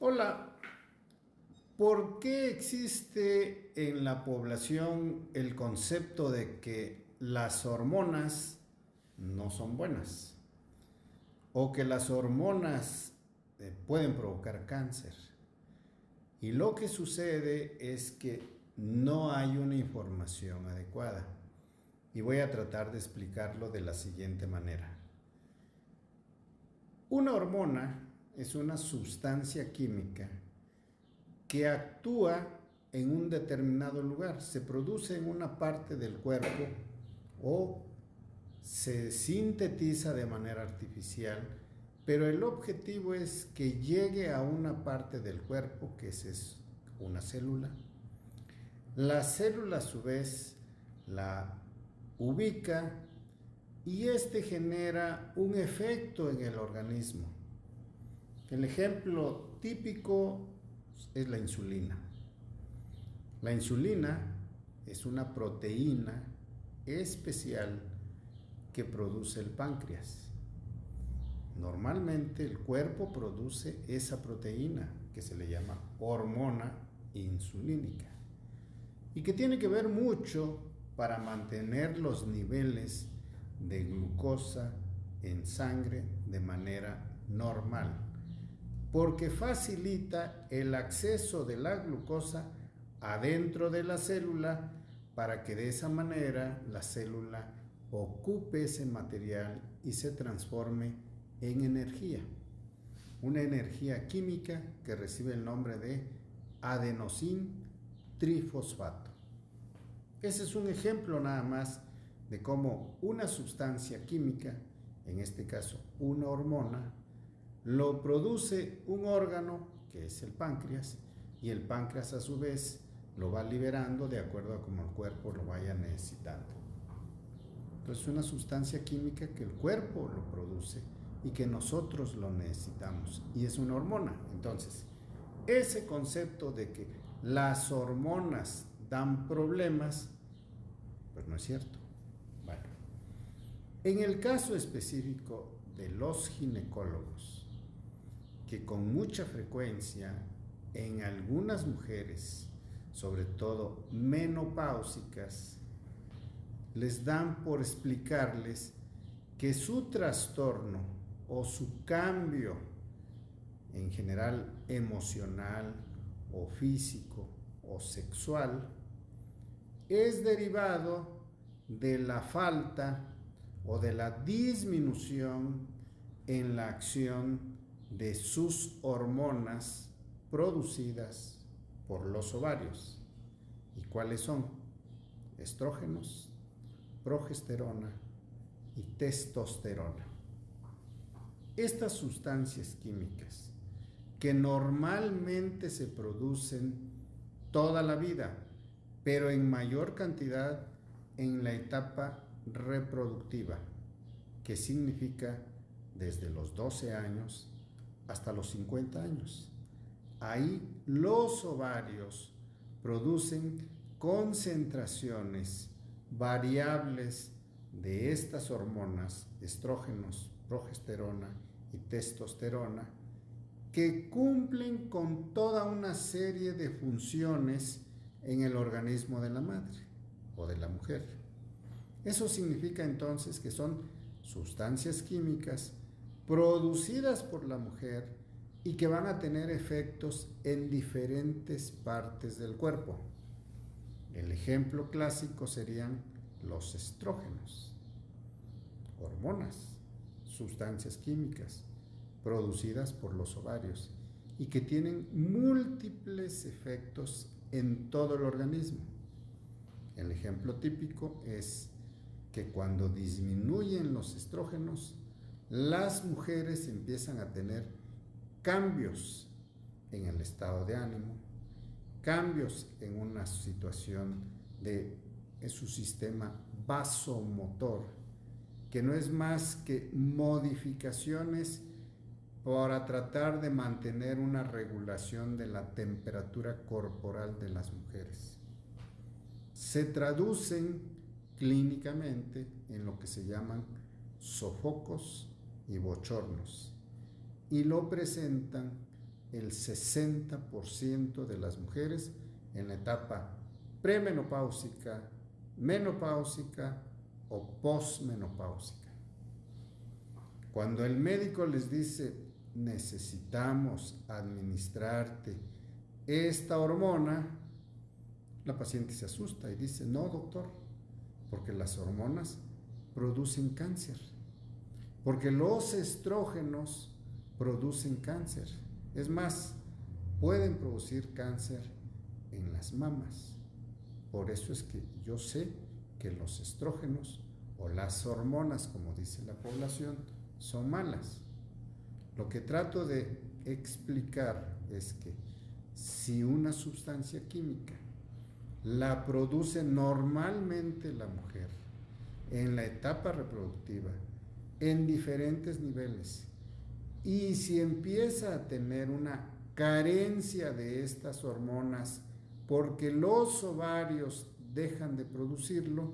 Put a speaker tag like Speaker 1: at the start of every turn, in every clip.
Speaker 1: Hola, ¿por qué existe en la población el concepto de que las hormonas no son buenas? O que las hormonas pueden provocar cáncer. Y lo que sucede es que no hay una información adecuada. Y voy a tratar de explicarlo de la siguiente manera. Una hormona es una sustancia química que actúa en un determinado lugar, se produce en una parte del cuerpo o se sintetiza de manera artificial, pero el objetivo es que llegue a una parte del cuerpo que es una célula. La célula a su vez la ubica y este genera un efecto en el organismo. El ejemplo típico es la insulina. La insulina es una proteína especial que produce el páncreas. Normalmente el cuerpo produce esa proteína que se le llama hormona insulínica y que tiene que ver mucho para mantener los niveles de glucosa en sangre de manera normal, porque facilita el acceso de la glucosa adentro de la célula para que de esa manera la célula ocupe ese material y se transforme en energía. Una energía química que recibe el nombre de adenosín trifosfato. Ese es un ejemplo nada más de cómo una sustancia química, en este caso una hormona, lo produce un órgano que es el páncreas y el páncreas a su vez lo va liberando de acuerdo a cómo el cuerpo lo vaya necesitando. Entonces es una sustancia química que el cuerpo lo produce y que nosotros lo necesitamos y es una hormona. Entonces ese concepto de que las hormonas dan problemas, pues no es cierto. Bueno, en el caso específico de los ginecólogos, que con mucha frecuencia en algunas mujeres, sobre todo menopáusicas, les dan por explicarles que su trastorno o su cambio en general emocional o físico o sexual es derivado de la falta o de la disminución en la acción de sus hormonas producidas por los ovarios. ¿Y cuáles son? Estrógenos, progesterona y testosterona. Estas sustancias químicas que normalmente se producen toda la vida, pero en mayor cantidad en la etapa reproductiva, que significa desde los 12 años hasta los 50 años. Ahí los ovarios producen concentraciones variables de estas hormonas, estrógenos, progesterona y testosterona, que cumplen con toda una serie de funciones en el organismo de la madre o de la mujer. Eso significa entonces que son sustancias químicas producidas por la mujer y que van a tener efectos en diferentes partes del cuerpo. El ejemplo clásico serían los estrógenos, hormonas, sustancias químicas producidas por los ovarios y que tienen múltiples efectos en todo el organismo. El ejemplo típico es que cuando disminuyen los estrógenos, las mujeres empiezan a tener cambios en el estado de ánimo, cambios en una situación de su sistema vasomotor, que no es más que modificaciones para tratar de mantener una regulación de la temperatura corporal de las mujeres. Se traducen clínicamente en lo que se llaman sofocos y bochornos y lo presentan el 60% de las mujeres en la etapa premenopáusica, menopáusica o posmenopáusica. Cuando el médico les dice, necesitamos administrarte esta hormona, la paciente se asusta y dice, no, doctor, porque las hormonas producen cáncer, porque los estrógenos producen cáncer. Es más, pueden producir cáncer en las mamas. Por eso es que yo sé que los estrógenos o las hormonas, como dice la población, son malas. Lo que trato de explicar es que si una sustancia química la produce normalmente la mujer en la etapa reproductiva, en diferentes niveles, y si empieza a tener una carencia de estas hormonas porque los ovarios dejan de producirlo,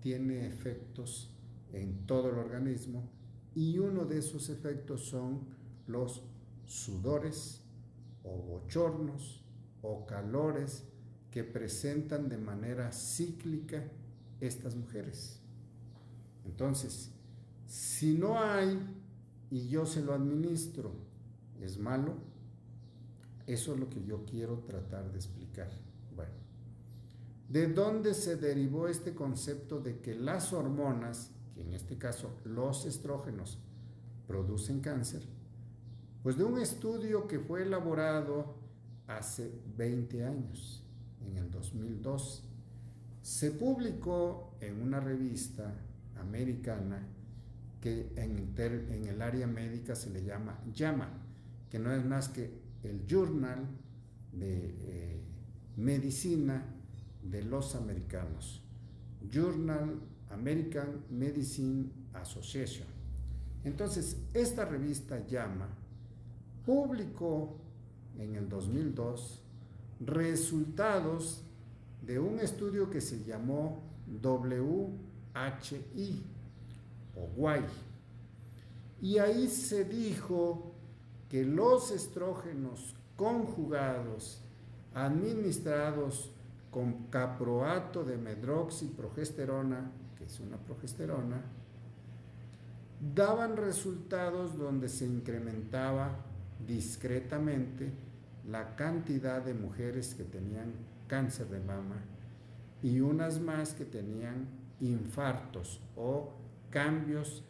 Speaker 1: tiene efectos en todo el organismo, y uno de esos efectos son los sudores o bochornos o calores que presentan de manera cíclica estas mujeres. Entonces, si no hay y yo se lo administro, ¿es malo? Eso es lo que yo quiero tratar de explicar. Bueno, ¿de dónde se derivó este concepto de que las hormonas, que en este caso los estrógenos, producen cáncer? Pues de un estudio que fue elaborado hace 20 años, en el 2002. Se publicó en una revista americana que en el área médica se le llama JAMA, que no es más que el Journal de Medicina de los americanos, Journal American Medicine Association. Entonces, esta revista JAMA publicó en el 2002 resultados de un estudio que se llamó WHI o WHI, y ahí se dijo que los estrógenos conjugados administrados con caproato de medroxiprogesterona, que es una progesterona, daban resultados donde se incrementaba discretamente la cantidad de mujeres que tenían cáncer de mama y unas más que tenían infartos o cambios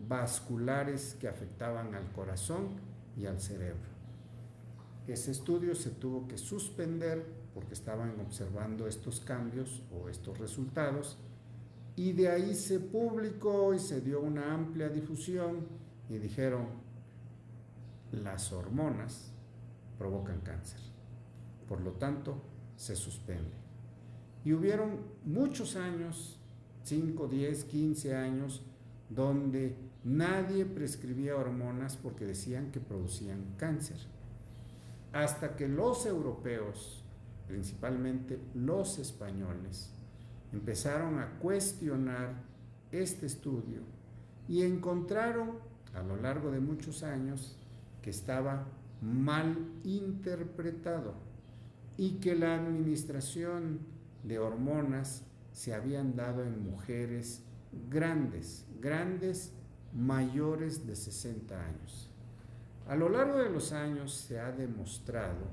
Speaker 1: vasculares que afectaban al corazón y al cerebro. Ese estudio se tuvo que suspender porque estaban observando estos cambios o estos resultados, y de ahí se publicó y se dio una amplia difusión y dijeron, las hormonas provocan cáncer, por lo tanto se suspende. Y hubieron muchos años, 5, 10, 15 años, donde nadie prescribía hormonas porque decían que producían cáncer. Hasta que los europeos, principalmente los españoles, empezaron a cuestionar este estudio y encontraron a lo largo de muchos años que estaba mal interpretado y que la administración de hormonas se habían dado en mujeres grandes, mayores de 60 años. A lo largo de los años se ha demostrado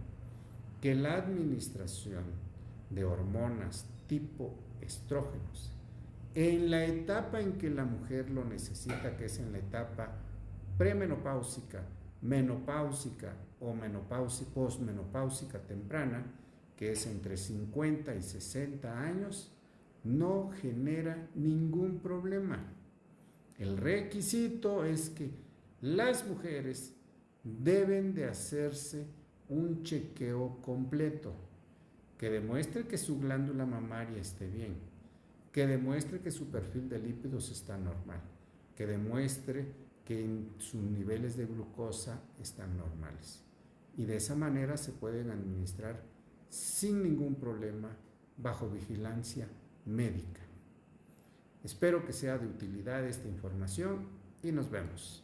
Speaker 1: que la administración de hormonas tipo estrógenos en la etapa en que la mujer lo necesita, que es en la etapa premenopáusica, menopáusica o posmenopáusica temprana, que es entre 50 y 60 años, no genera ningún problema. El requisito es que las mujeres deben de hacerse un chequeo completo que demuestre que su glándula mamaria esté bien, que demuestre que su perfil de lípidos está normal, que demuestre que sus niveles de glucosa están normales. Y de esa manera se pueden administrar sin ningún problema, bajo vigilancia médica. Espero que sea de utilidad esta información y nos vemos.